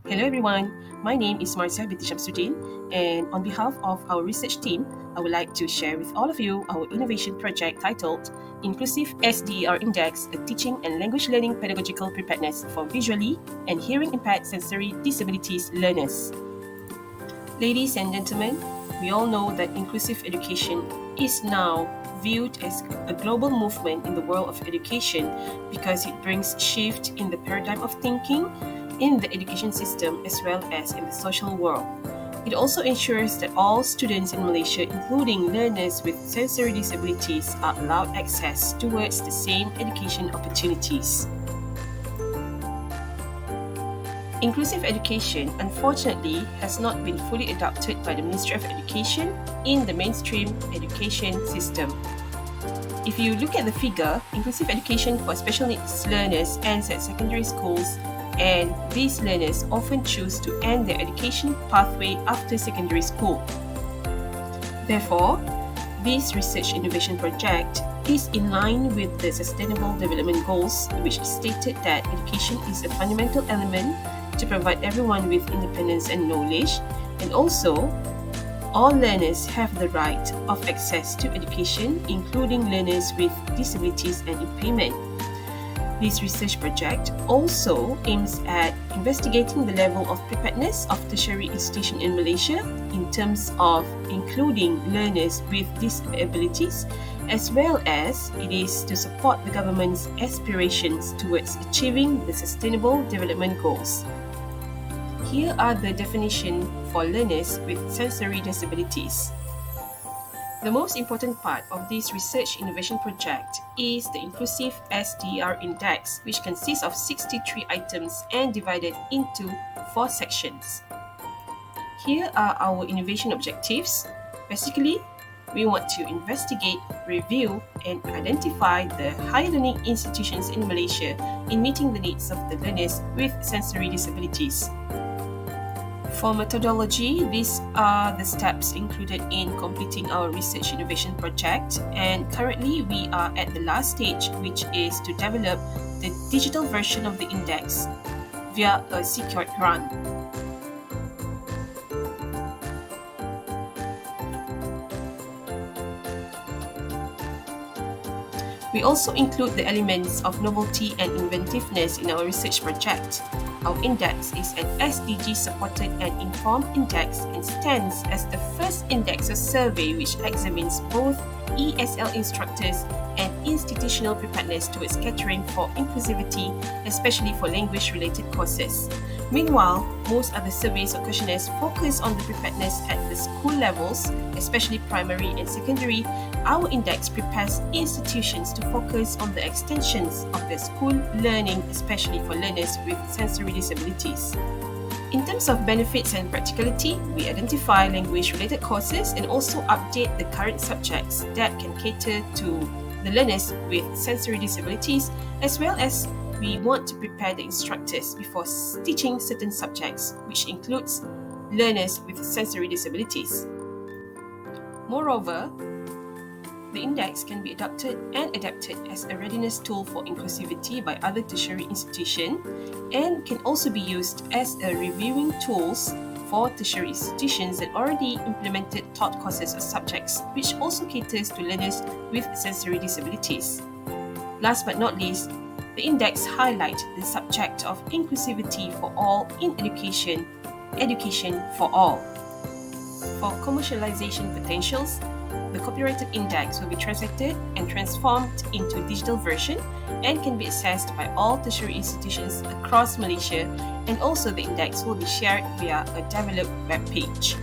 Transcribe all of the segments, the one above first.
Hello everyone, my name is Marcia binti Shamsuddin, and on behalf of our research team, I would like to share with all of you our innovation project titled Inclusive SDER Index, a Teaching and Language Learning Pedagogical Preparedness for Visually and Hearing Impaired Sensory Disabilities Learners. Ladies and gentlemen, we all know that inclusive education is now viewed as a global movement in the world of education because it brings shift in the paradigm of thinking in the education system as well as in the social world. It also ensures that all students in Malaysia, including learners with sensory disabilities, are allowed access towards the same education opportunities. Inclusive education, unfortunately, has not been fully adopted by the Ministry of Education in the mainstream education system. If you look at the figure, inclusive education for special needs learners ends at secondary schools, and these learners often choose to end their education pathway after secondary school. Therefore, this research innovation project is in line with the Sustainable Development Goals, which stated that education is a fundamental element to provide everyone with independence and knowledge, and also all learners have the right of access to education, including learners with disabilities and impairment. This research project also aims at investigating the level of preparedness of tertiary institutions in Malaysia in terms of including learners with disabilities, as well as it is to support the government's aspirations towards achieving the Sustainable Development Goals. Here are the definitions for learners with sensory disabilities. The most important part of this research innovation project is the Inclusive SDER Index, which consists of 63 items and divided into 4 sections. Here are our innovation objectives. Basically, we want to investigate, review, and identify the higher learning institutions in Malaysia in meeting the needs of the learners with sensory disabilities. For methodology, these are the steps included in completing our research innovation project, and currently we are at the last stage, which is to develop the digital version of the index via a secured grant. We also include the elements of novelty and inventiveness in our research project. Our index is an SDG-supported and informed index and stands as the first index or survey which examines both ESL instructors and institutional preparedness towards catering for inclusivity, especially for language-related courses. Meanwhile, most other surveys or questionnaires focus on the preparedness at the school levels, especially primary and secondary. Our index prepares institutions to focus on the extensions of their school learning, especially for learners with sensory disabilities. In terms of benefits and practicality, we identify language-related courses and also update the current subjects that can cater to the learners with sensory disabilities, as well as we want to prepare the instructors before teaching certain subjects, which includes learners with sensory disabilities. Moreover, the index can be adopted and adapted as a readiness tool for inclusivity by other tertiary institutions and can also be used as a reviewing tools for tertiary institutions that already implemented taught courses or subjects, which also caters to learners with sensory disabilities. Last but not least, the index highlights the subject of inclusivity for all in education, education for all. For commercialization potentials, the copyrighted index will be transacted and transformed into a digital version and can be accessed by all tertiary institutions across Malaysia, and also the index will be shared via a developed web page.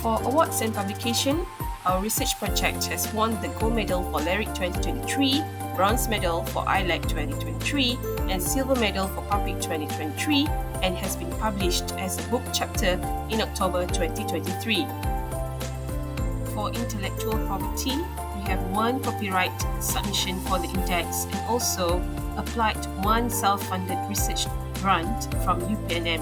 For awards and publication, our research project has won the gold medal for LARIC 2023, bronze medal for ILAC 2023, and silver medal for PUBLIC 2023, and has been published as a book chapter in October 2023. For intellectual property, we have one copyright submission for the index and also applied one self-funded research grant from UPNM.